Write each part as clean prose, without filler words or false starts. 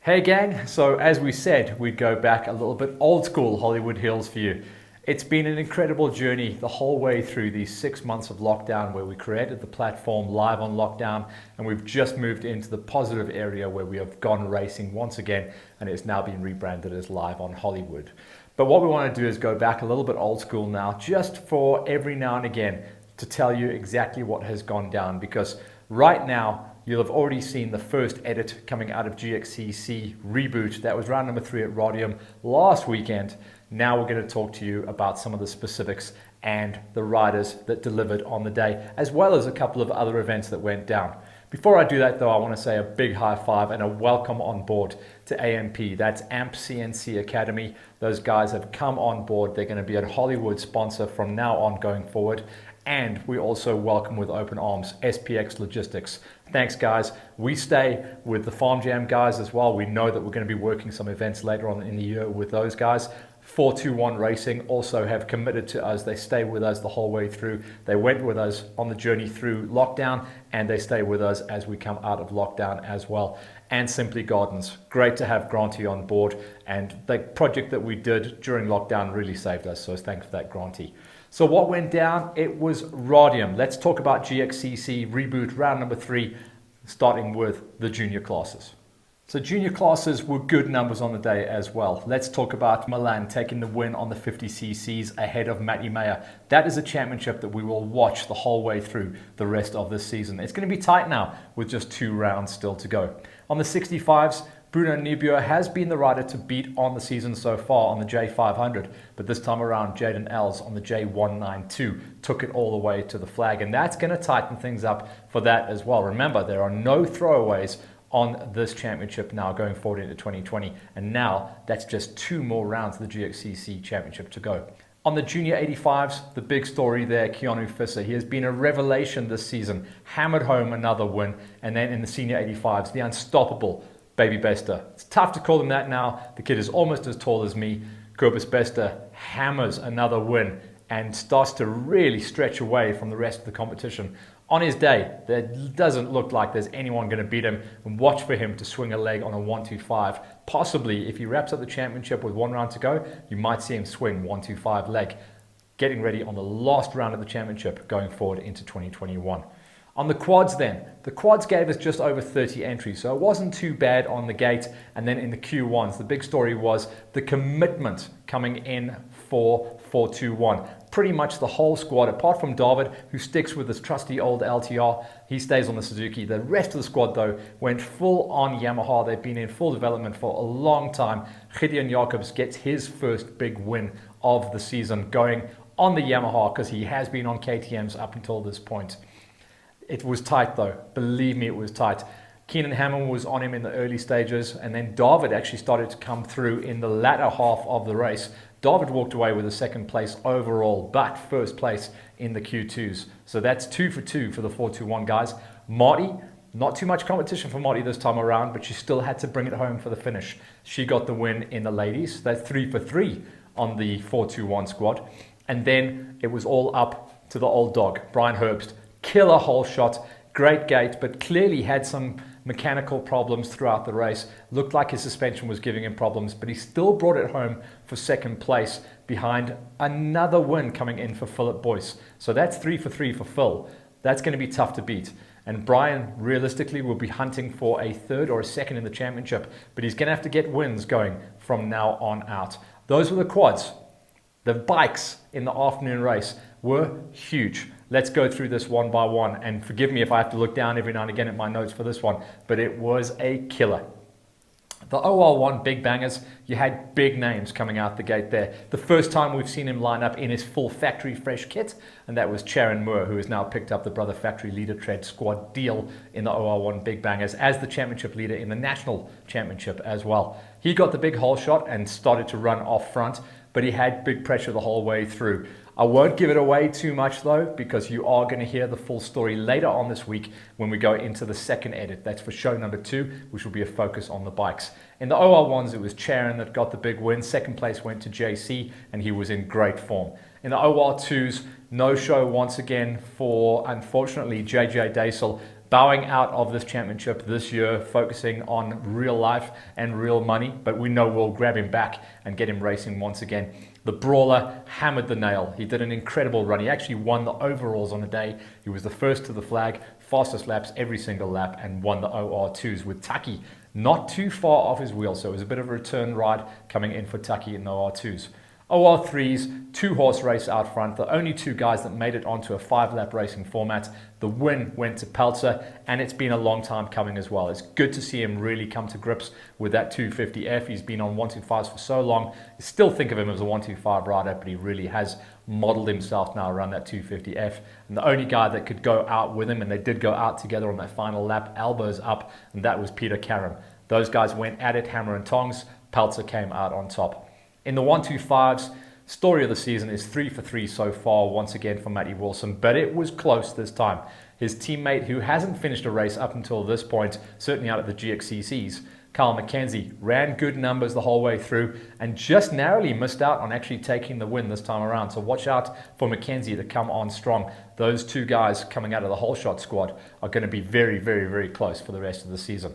Hey gang, so as we said, we'd go back a little bit old school Hollywood Hills for you. It's been an incredible journey the whole way through these 6 months of lockdown where we created the platform live on lockdown, and we've just moved into the positive area where we have gone racing once again, and it's now been rebranded as Live on Hollywood. But what we want to do is go back a little bit old school now, just for every now and again to tell you exactly what has gone down, because right now you'll have already seen the first edit coming out of GXCC reboot. That was round number 3 at Rodium last weekend. Now we're going to talk to you about some of the specifics and the riders that delivered on the day, as well as a couple of other events that went down. Before I do that though, I want to say a big high five and a welcome on board to AMP. That's AMP CNC Academy. Those guys have come on board. They're going to be a Hollywood sponsor from now on going forward. And we also welcome with open arms SPX Logistics. Thanks guys. We stay with the Farm Jam guys as well. We know that we're going to be working some events later on in the year with those guys. 421 Racing also have committed to us. They stay with us the whole way through. They went with us on the journey through lockdown, and they stay with us as we come out of lockdown as well. And Simply Gardens, great to have Granty on board, and the project that we did during lockdown really saved us, so thanks for that, Granty. So what went down? It was Rodium. Let's talk about GXCC reboot round number 3, starting with the junior classes. So junior classes were good numbers on the day as well. Let's talk about Milan taking the win on the 50cc's ahead of Matty Mayer. That is a championship that we will watch the whole way through the rest of this season. It's going to be tight now with just 2 rounds still to go. On the 65s, Bruno Niebuhr has been the rider to beat on the season so far on the J500, but this time around Jaden Els on the J192 took it all the way to the flag, and that's going to tighten things up for that as well. Remember, there are no throwaways on this championship now going forward into 2020, and now that's just 2 more rounds of the GXCC championship to go. On the junior 85s, the big story there, Keanu Fisser. He has been a revelation this season, hammered home another win, and then in the senior 85s, the unstoppable Baby Bester. It's tough to call him that now. The kid is almost as tall as me. Cobus Bester hammers another win and starts to really stretch away from the rest of the competition. On his day, there doesn't look like there's anyone going to beat him, and watch for him to swing a leg on a 125. Possibly, if he wraps up the championship with 1 round to go, you might see him swing 125 leg, getting ready on the last round of the championship going forward into 2021. On the quads then, the quads gave us just over 30 entries, so it wasn't too bad on the gate. And then in the Q1s, the big story was the commitment coming in for 421. Pretty much the whole squad, apart from David, who sticks with his trusty old LTR, he stays on the Suzuki. The rest of the squad, though, went full on Yamaha. They've been in full development for a long time. Gideon Jacobs gets his first big win of the season going on the Yamaha, because he has been on KTMs up until this point. It was tight though, believe me, it was tight. Keenan Hammond was on him in the early stages, and then David actually started to come through in the latter half of the race. David walked away with a 2nd place overall, but 1st place in the Q2s. So that's 2 for 2 for the 421 guys. Marty, not too much competition for Marty this time around, but she still had to bring it home for the finish. She got the win in the ladies. That's 3 for 3 on the 421 squad. And then it was all up to the old dog, Brian Herbst. Killer hole shot, great gate, but clearly had some mechanical problems throughout the race. Looked like his suspension was giving him problems, but he still brought it home for 2nd place behind another win coming in for Philip Boyce. So that's 3 for 3 for Phil. That's going to be tough to beat. And Brian realistically will be hunting for a 3rd or a 2nd in the championship, but he's going to have to get wins going from now on out. Those were the quads. The bikes in the afternoon race were huge. Let's go through this one by one, and forgive me if I have to look down every now and again at my notes for this one, but it was a killer. The OR1 big bangers, you had big names coming out the gate there. The first time we've seen him line up in his full factory fresh kit, and that was Charon Moore, who has now picked up the Brother Factory Leader Tread squad deal in the OR1 big bangers as the championship leader in the national championship as well. He got the big hole shot and started to run off front, but he had big pressure the whole way through. I won't give it away too much though, because you are going to hear the full story later on this week when we go into the 2nd edit. That's for show number 2, which will be a focus on the bikes. In the OR1s, it was Charon that got the big win. 2nd place went to JC, and he was in great form. In the OR2s, no show once again for, unfortunately, JJ Daisel. bowing out of this championship this year, focusing on real life and real money, but we know we'll grab him back and get him racing once again. The Brawler hammered the nail. He did an incredible run. He actually won the overalls on the day. He was the first to the flag, fastest laps every single lap, and won the OR2s with Taki not too far off his wheel. So it was a bit of a return ride coming in for Taki in the OR2s. OR3s, 2-horse race out front, the only 2 guys that made it onto a 5-lap racing format. The win went to Peltzer, and it's been a long time coming as well. It's good to see him really come to grips with that 250F. He's been on 125s for so long. You still think of him as a 125 rider, but he really has modeled himself now around that 250F. And the only guy that could go out with him, and they did go out together on that final lap, elbows up, and that was Peter Karam. Those guys went at it, hammer and tongs. Peltzer came out on top. In the 125s, story of the season is 3 for 3 so far, once again for Matty Wilson, but it was close this time. His teammate, who hasn't finished a race up until this point, certainly out of the GXCCs, Carl McKenzie, ran good numbers the whole way through and just narrowly missed out on actually taking the win this time around. So watch out for McKenzie to come on strong. Those 2 guys coming out of the whole shot squad are going to be very, very, very close for the rest of the season.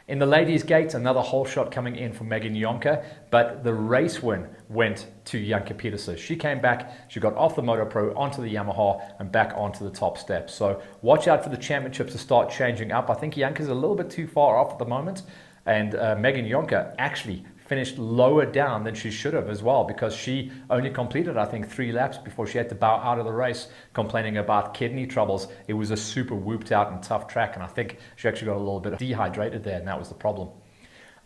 In the ladies' gate, another whole shot coming in for Megan Jonker, but the race win went to Janke Petersen. She came back, she got off the Moto Pro onto the Yamaha and back onto the top step. So watch out for the championships to start changing up. I think Janke's a little bit too far off at the moment, and Megan Jonker actually finished lower down than she should have as well, because she only completed, I think, 3 laps before she had to bow out of the race, complaining about kidney troubles. It was a super whooped out and tough track, and I think she actually got a little bit dehydrated there, and that was the problem.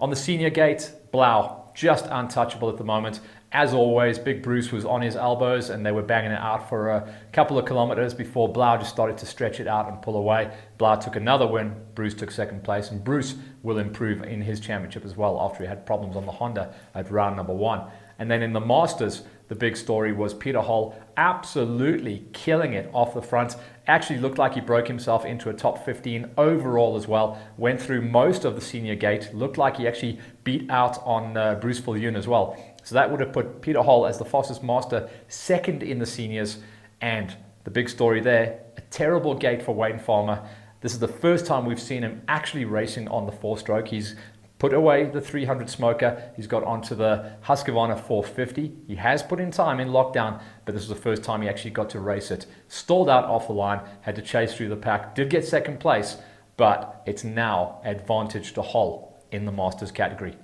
On the senior gate, Blau, just untouchable at the moment. As always, Big Bruce was on his elbows and they were banging it out for a couple of kilometers before Blau just started to stretch it out and pull away. Blau took another win, Bruce took second place, and Bruce will improve in his championship as well after he had problems on the Honda at round number 1. And then in the Masters, the big story was Peter Hull absolutely killing it off the front. Actually looked like he broke himself into a top 15 overall as well. Went through most of the senior gate. Looked like he actually beat out on Bruce Viljoen as well. So that would have put Peter Hull as the fastest master, second in the seniors. And the big story there, a terrible gate for Wayne Farmer. This is the first time we've seen him actually racing on the 4-stroke. He's put away the 300 smoker. He's got onto the Husqvarna 450. He has put in time in lockdown, but this was the first time he actually got to race it. Stalled out off the line, had to chase through the pack, did get second place, but it's now advantage to Hull in the Masters category.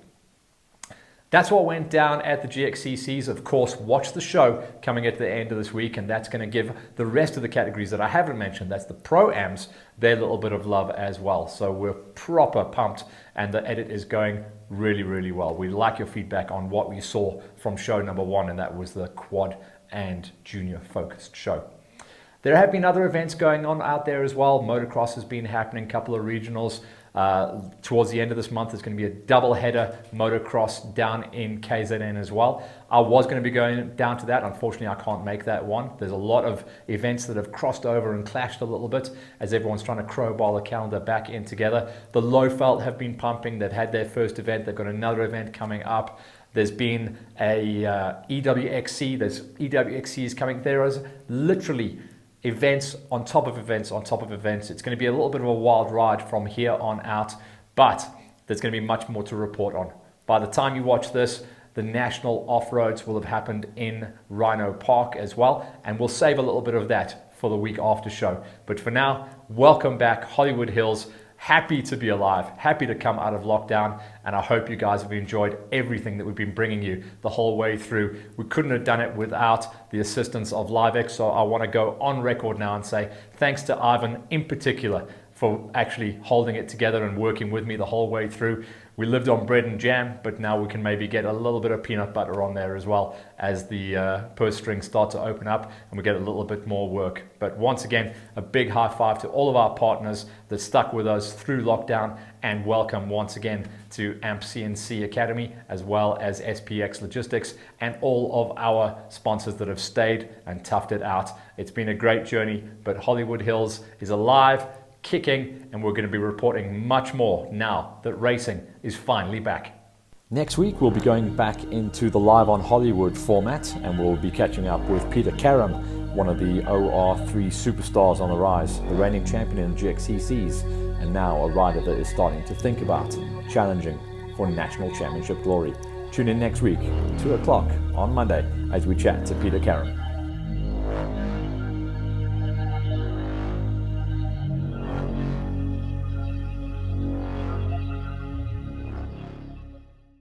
That's what went down at the GXCCs. Of course, watch the show coming at the end of this week, and that's going to give the rest of the categories that I haven't mentioned, that's the Pro-Ams, their little bit of love as well. So we're proper pumped, and the edit is going really, really well. We like your feedback on what we saw from show number 1, and that was the quad and junior focused show. There have been other events going on out there as well. Motocross has been happening, a couple of regionals. Towards the end of this month, there's going to be a double header motocross down in KZN as well. I was going to be going down to that. Unfortunately, I can't make that one. There's a lot of events that have crossed over and clashed a little bit as everyone's trying to crowbar the calendar back in together. The Lowveld have been pumping. They've had their first event. They've got another event coming up. There's been a EWXC. There's EWXCs coming. There is literally events on top of events on top of events. It's going to be a little bit of a wild ride from here on out, but there's going to be much more to report on. By the time you watch this, the national off-roads will have happened in Rhino Park as well, and we'll save a little bit of that for the week after show. But for now, welcome back, Hollywood Hills. Happy to be alive, happy to come out of lockdown, and I hope you guys have enjoyed everything that we've been bringing you the whole way through. We couldn't have done it without the assistance of LiveX, so I want to go on record now and say thanks to Ivan in particular for actually holding it together and working with me the whole way through. We lived on bread and jam, but now we can maybe get a little bit of peanut butter on there as well as the purse strings start to open up and we get a little bit more work. But once again, a big high five to all of our partners that stuck with us through lockdown, and welcome once again to AMP CNC Academy as well as SPX Logistics and all of our sponsors that have stayed and toughed it out. It's been a great journey, but Hollywood Hills is alive, kicking, and we're going to be reporting much more now that racing is finally back. Next week we'll be going back into the Live on Hollywood format, and we'll be catching up with Peter Karam one of the OR3 superstars on the rise, the reigning champion in GXCCs, and now a rider that is starting to think about challenging for national championship glory. Tune in next week, 2 o'clock on Monday, as we chat to Peter Caron.